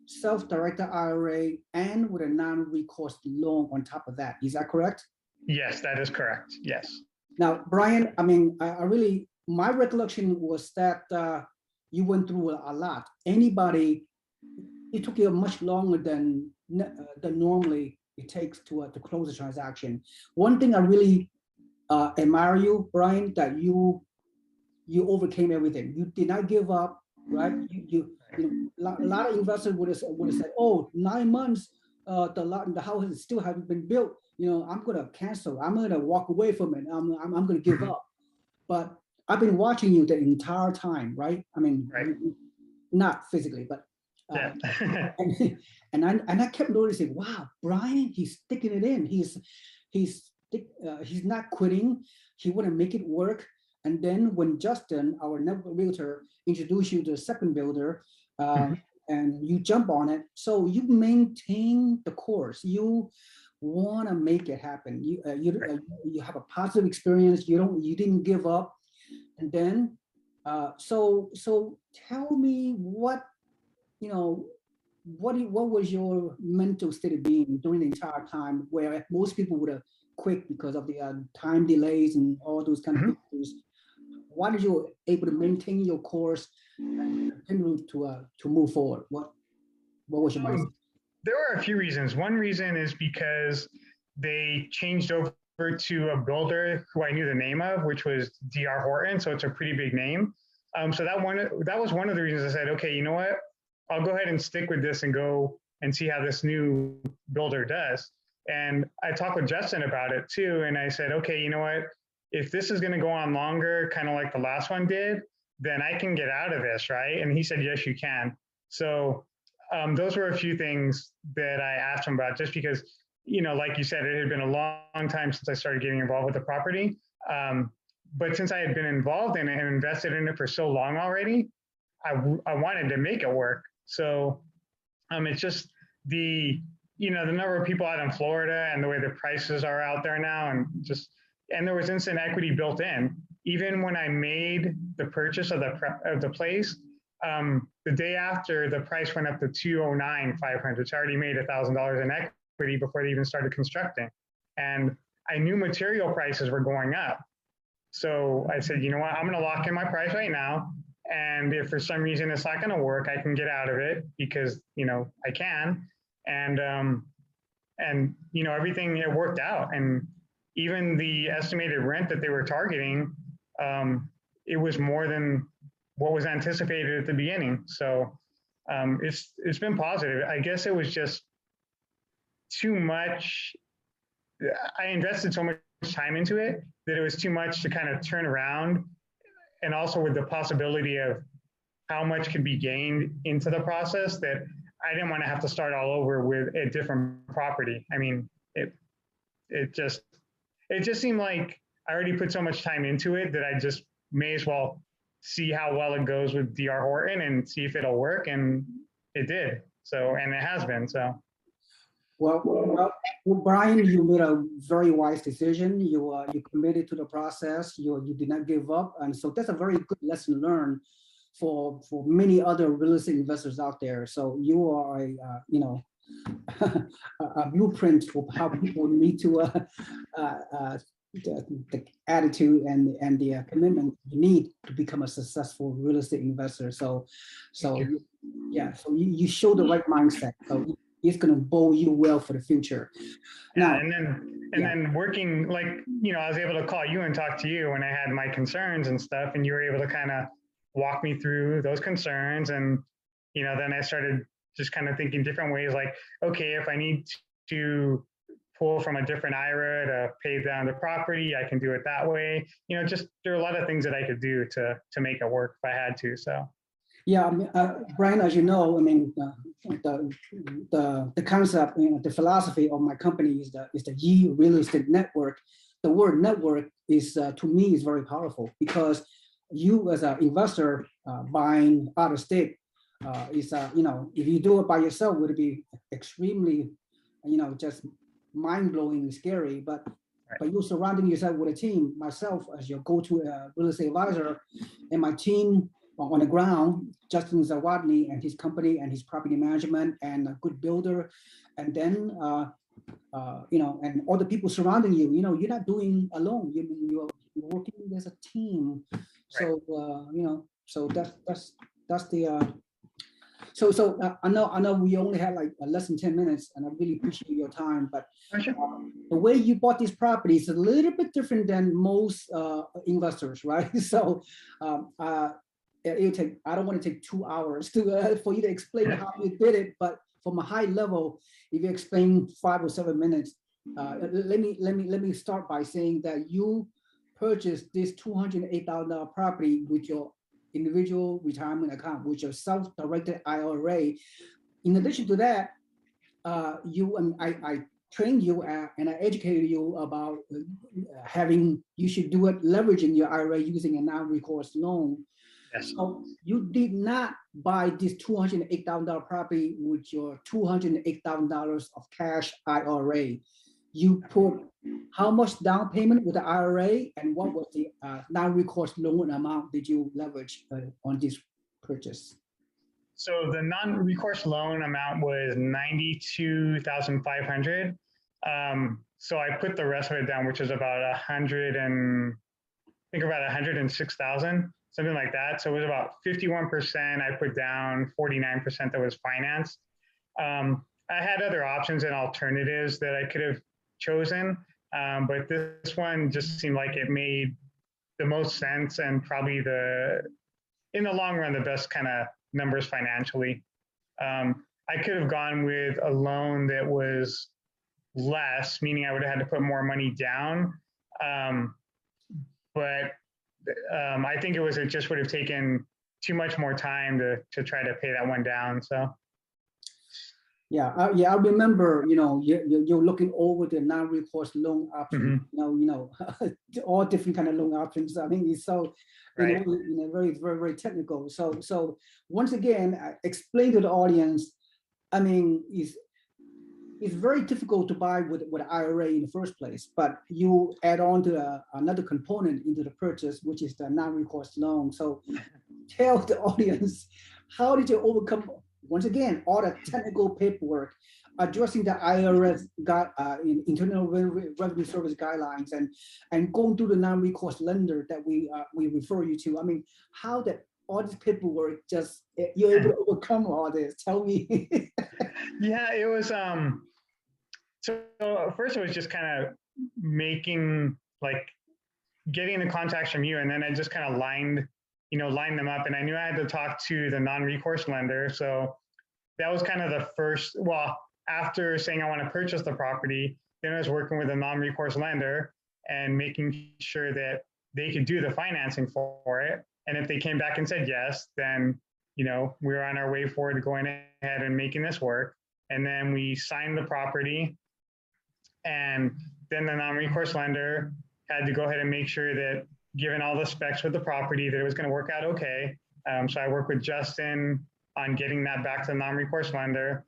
self-directed IRA and with a non-recourse loan on top of that. Is that correct? Yes, that is correct. Yes. Now, Brian, I mean, I really, my recollection was that you went through a lot. Anybody, it took you much longer than normally it takes to close a transaction. One thing I really admire you, Brian, that you overcame everything. You did not give up, right? You know, a lot of investors would have said, "Oh, 9 months, the house still hasn't been built. You know, I'm gonna cancel. I'm gonna walk away from it. I'm gonna give up." But I've been watching you the entire time, right? I mean, right. Not physically, but yeah. and I kept noticing, wow, Brian, he's sticking it in. He's not quitting. He want to make it work. And then when Justin, our network realtor, introduced you to the second builder, and you jump on it, so you maintain the course. You want to make it happen. You have a positive experience. You didn't give up. And then so tell me what was your mental state of being during the entire time, where most people would have quit because of the time delays and all those kind of issues. Why did you able to maintain your course and continue to move forward? What was your mindset? There were a few reasons. One reason is because they changed over to a builder who I knew the name of, which was D.R. Horton. So it's a pretty big name. So that was one of the reasons I said, okay, you know what? I'll go ahead and stick with this and go and see how this new builder does. And I talked with Justin about it too. And I said, okay, you know what? If this is going to go on longer, kind of like the last one did, then I can get out of this, right? And he said, yes, you can. So those were a few things that I asked him about, just because, like you said, it had been a long time since I started getting involved with the property. But since I had been involved in it and invested in it for so long already, I wanted to make it work. So it's just the number of people out in Florida and the way the prices are out there now, and there was instant equity built in. Even when I made the purchase of the place, the day after, the price went up to $209,500. It's already made $1,000 in equity before they even started constructing. And I knew material prices were going up. So I said, you know what, I'm going to lock in my price right now. And if for some reason it's not going to work, I can get out of it because, I can. And everything, it worked out. And even the estimated rent that they were targeting, it was more than what was anticipated at the beginning. So it's been positive. I guess it was just too much. I invested so much time into it that it was too much to kind of turn around. And also with the possibility of how much could be gained into the process, that I didn't want to have to start all over with a different property. I mean, it just seemed like I already put so much time into it that I just may as well see how well it goes with D.R. Horton and see if it'll work. And it did. So, and it has been, so. Well, Brian, you made a very wise decision. You committed to the process. You did not give up, and so that's a very good lesson learned for many other real estate investors out there. So you are a blueprint for how people need to the attitude and the commitment you need to become a successful real estate investor. So you show the right mindset. So it's going to bode you well for the future. Now, then working, like, I was able to call you and talk to you when I had my concerns and stuff, and you were able to kind of walk me through those concerns. And, then I started just kind of thinking different ways, like, okay, if I need to pull from a different IRA to pay down the property, I can do it that way. Just there are a lot of things that I could do to make it work if I had to, so. Yeah, I mean, Brian, as you know, I mean, the concept, the philosophy of my company is the Yee Real Estate Network. The word network is, to me, is very powerful, because you as an investor buying out of state is, if you do it by yourself, would be extremely, just mind-blowing and scary. But you're surrounding yourself with a team. Myself as your go-to real estate advisor, and my team on the ground, Justin Zawodny and his company and his property management and a good builder, and then and all the people surrounding you. You're not doing alone. You're working as a team. So so that's the. I know we only had like less than 10 minutes, and I really appreciate your time. But the way you bought this property is a little bit different than most investors, right? So it'll take, I don't want to take 2 hours for you to explain how you did it, but from a high level, if you explain 5 or 7 minutes, let me start by saying that you purchased this $208,000 property with your individual retirement account, with your self-directed IRA. In addition to that, I trained you and I educated you about you should do it leveraging your IRA using a non-recourse loan. Yes. So you did not buy this $208,000 property with your $208,000 of cash IRA. You put how much down payment with the IRA, and what was the non-recourse loan amount did you leverage on this purchase? So the non-recourse loan amount was $92,500. So I put the rest of it down, which is about about 106,000, something like that. So it was about 51% I put down, 49% that was financed. I had other options and alternatives that I could have chosen, but this one just seemed like it made the most sense and probably in the long run, the best kind of numbers financially. I could have gone with a loan that was less, meaning I would have had to put more money down. But I think it just would have taken too much more time to try to pay that one down. So. Yeah, I remember. You're looking over the non-recourse loan option. Mm-hmm. All different kind of loan options. I think it's so, right. Very, very, very technical. So once again, explain to the audience. I mean, it's very difficult to buy with IRA in the first place, but you add on to another component into the purchase, which is the non-recourse loan. So tell the audience, how did you overcome, once again, all the technical paperwork, addressing the IRS Internal Revenue Service guidelines, and going through the non-recourse lender that we refer you to? I mean, how that all this paperwork you're able to overcome all this? Tell me. Yeah, it was. So first, it was just kind of getting the contacts from you, and then I just kind of lined them up, and I knew I had to talk to the non-recourse lender. So that was kind of the first. Well, after saying I want to purchase the property, then I was working with a non-recourse lender and making sure that they could do the financing for it. And if they came back and said yes, then we were on our way forward to going ahead and making this work. And then we signed the property, and then the non-recourse lender had to go ahead and make sure that, given all the specs with the property, that it was going to work out okay. So I worked with Justin on getting that back to the non-recourse lender.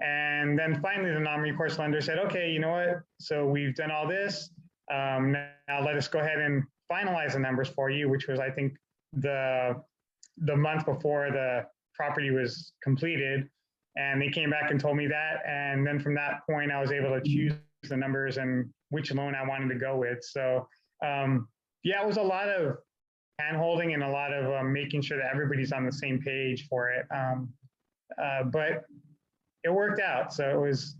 And then finally, the non-recourse lender said, okay, you know what? So we've done all this. Now let us go ahead and finalize the numbers for you, which was, I think, the month before the property was completed. And they came back and told me that. And then from that point, I was able to choose the numbers and which loan I wanted to go with. So yeah, it was a lot of hand-holding and a lot of making sure that everybody's on the same page for it. But it worked out. So it was,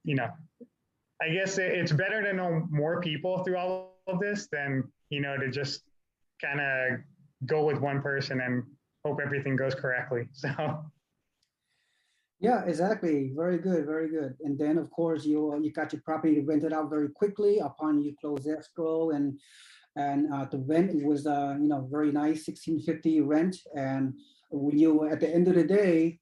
I guess it's better to know more people through all of this than, to just kind of go with one person and hope everything goes correctly. So. Yeah, exactly. Very good, very good. And then, of course, you got your property rented out very quickly upon you close escrow, and the rent was very nice, $1,650 rent. And when you, at the end of the day,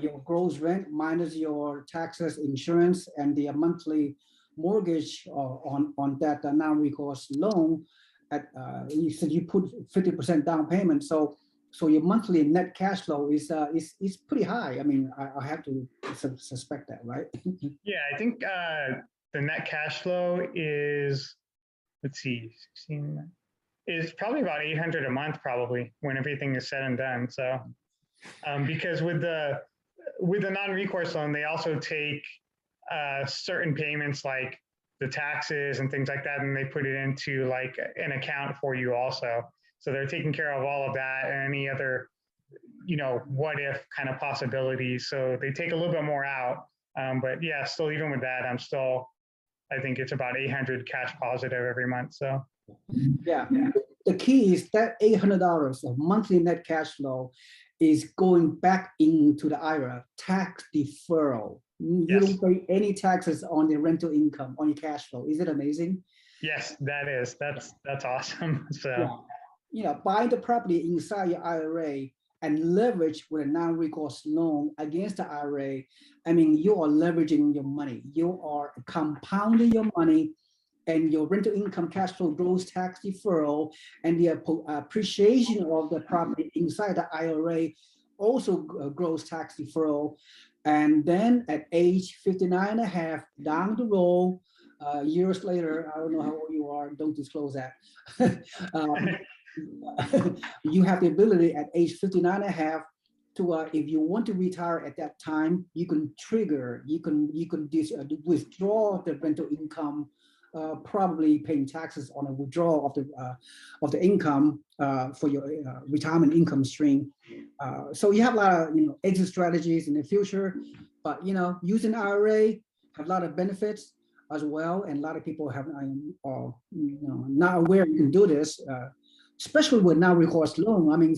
your gross rent minus your taxes, insurance, and the monthly mortgage on that non-recourse loan, you said you put 50% down payment. So your monthly net cash flow is pretty high. I mean, I have to suspect that, right? Yeah, I think the net cash flow is, let's see, 16. is probably about 800 a month, probably when everything is said and done. So, because with the non-recourse loan, they also take certain payments like the taxes and things like that, and they put it into like an account for you also. So they're taking care of all of that and any other, what if kind of possibilities. So they take a little bit more out. But yeah, still, even with that, I think it's about 800 cash positive every month. So Yeah. The key is that $800 of monthly net cash flow is going back into the IRA, tax deferral. You yes, don't pay any taxes on the rental income, on your cash flow. Is it amazing? yes, that's awesome. So Yeah. Buy the property inside your IRA and leverage with a non-recourse loan against the IRA. I mean, you are leveraging your money. You are compounding your money, and your rental income cash flow grows tax deferral, and the appreciation of the property inside the IRA also grows tax deferral. And then at age 59 and a half, down the road, years later, I don't know how old you are, don't disclose that. You have the ability at age 59 and a half to, if you want to retire at that time, you can trigger, you can withdraw the rental income, probably paying taxes on a withdrawal of the income for your retirement income stream. So you have a lot of exit strategies in the future, but using IRA have a lot of benefits as well, and a lot of people have are not aware you can do this, especially with non-recourse loan. I mean,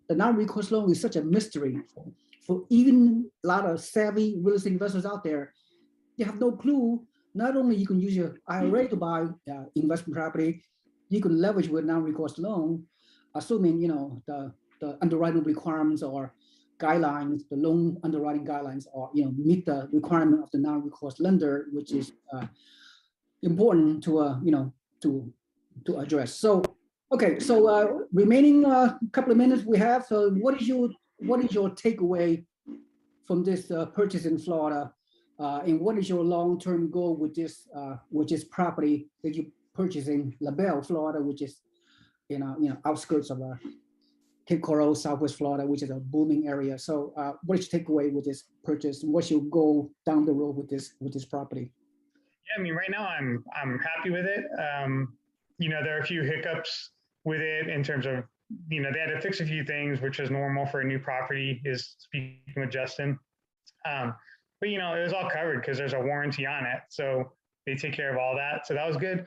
the non-recourse loan is such a mystery for even a lot of savvy real estate investors out there. They have no clue. Not only you can use your IRA to buy investment property, you can leverage with non-recourse loan, assuming the underwriting requirements or guidelines, the loan underwriting guidelines, or meet the requirement of the non-recourse lender, which is important to to address. So okay, so remaining couple of minutes we have. So what is your takeaway from this purchase in Florida? And what is your long-term goal with this property that you purchased in LaBelle, Florida, which is outskirts of Cape Coral, Southwest Florida, which is a booming area. So what is your takeaway with this purchase? What's your goal down the road with this property? yeah, I mean, right now I'm happy with it. There are a few hiccups with it in terms of they had to fix a few things, which is normal for a new property. Is speaking with Justin. But it was all covered because there's a warranty on it, so they take care of all that. So that was good.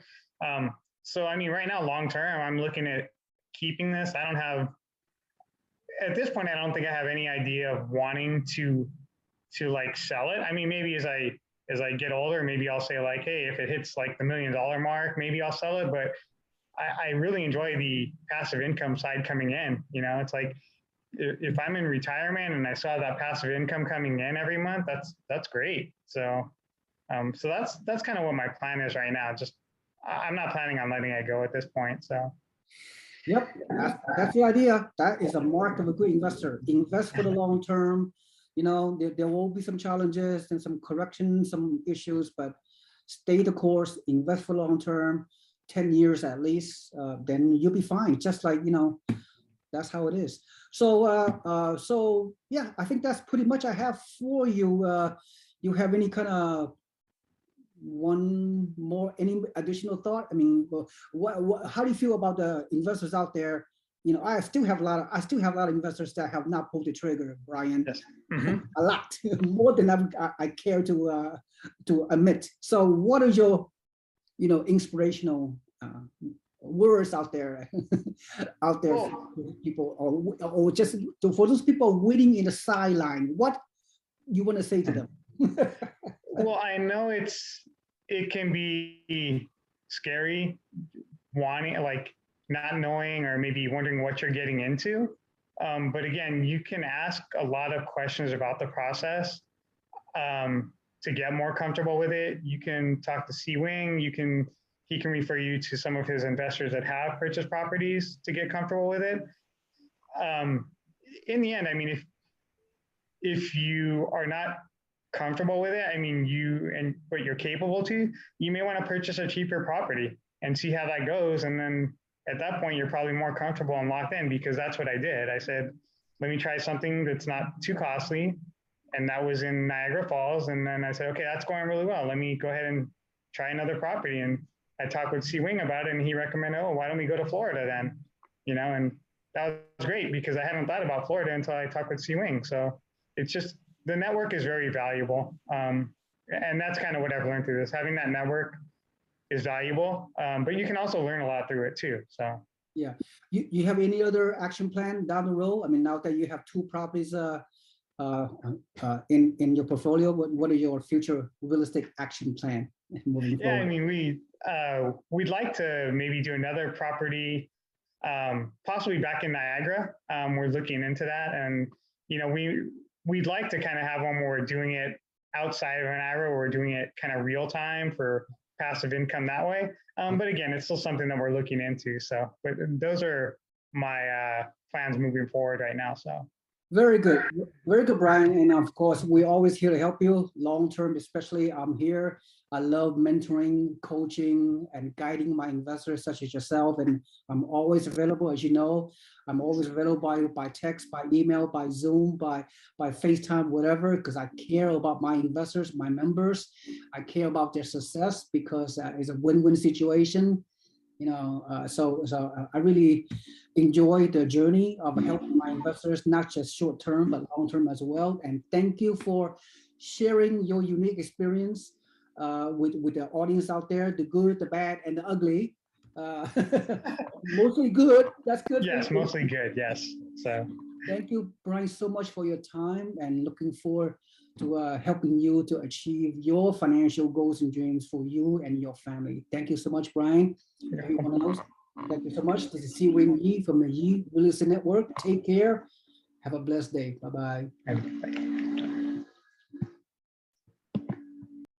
So I mean, right now, long term, I'm looking at keeping this. I don't have, at this point, I don't think I have any idea of wanting to like sell it. I mean, maybe as I get older, maybe I'll say like, hey, if it hits like the $1 million mark, maybe I'll sell it. But I really enjoy the passive income side coming in. It's like, if I'm in retirement and I saw that passive income coming in every month, that's great. So, so that's kind of what my plan is right now. Just, I'm not planning on letting it go at this point. So, yep, that's the idea. That is a mark of a good investor. Invest for the long term. There will be some challenges and some corrections, some issues, but stay the course. Invest for long term, 10 years at least. Then you'll be fine. Just like that's how it is. So, so yeah, I think that's pretty much I have for you. You have any kind of any additional thought? I mean, how do you feel about the investors out there? I still have a lot of investors that have not pulled the trigger, Brian. yes. Mm-hmm. A lot more than I care to admit. So, what are your inspirational words out there for people, or just for those people waiting in the sideline? What you want to say to them? Well, I know it can be scary, wanting, like, not knowing or maybe wondering what you're getting into. But again, you can ask a lot of questions about the process to get more comfortable with it. You can talk to C-Wing. He can refer you to some of his investors that have purchased properties to get comfortable with it. In the end, I mean, if you are not comfortable with it, I mean, but you're capable to, you may want to purchase a cheaper property and see how that goes. And then at that point, you're probably more comfortable and locked in, because that's what I did. I said, let me try something that's not too costly. And that was in Niagara Falls. And then I said, okay, that's going really well. Let me go ahead and try another property. And I talked with C Wing about it, and he recommended, oh, why don't we go to Florida then? You know, and that was great, because I hadn't thought about Florida until I talked with C Wing. So it's just, the network is very valuable. And that's kind of what I've learned through this. Having that network is valuable, but you can also learn a lot through it too. So yeah, you have any other action plan down the road? I mean, now that you have 2 properties in your portfolio, what are your future real estate action plan moving forward? Yeah, I mean, we'd like to maybe do another property, possibly back in Niagara. We're looking into that, and you know, we'd like to kind of have one where we're doing it outside of Niagara, where we're doing it kind of real time for passive income that way. But again, it's still something that we're looking into. So, but those are my plans moving forward right now. So. Very good, Brian. And of course, we're always here to help you long term, especially I'm here. I love mentoring, coaching, and guiding my investors such as yourself. And I'm always available, as you know. I'm always available by text, by email, by Zoom, by FaceTime, whatever, because I care about my investors, my members. I care about their success, because it's a win-win situation. You know, so I really enjoy the journey of helping my investors, not just short term, but long term as well. And thank you for sharing your unique experience with the audience out there, the good, the bad, and the ugly. Mostly good. That's good. Yes, mostly good. Yes. So thank you, Brian, so much for your time, and looking forward to helping you to achieve your financial goals and dreams for you and your family. Thank you so much, Brian. Everyone else, thank you so much. This is C Wing Yee from the Yee Real Estate Network. Take care. Have a blessed day. Bye-bye.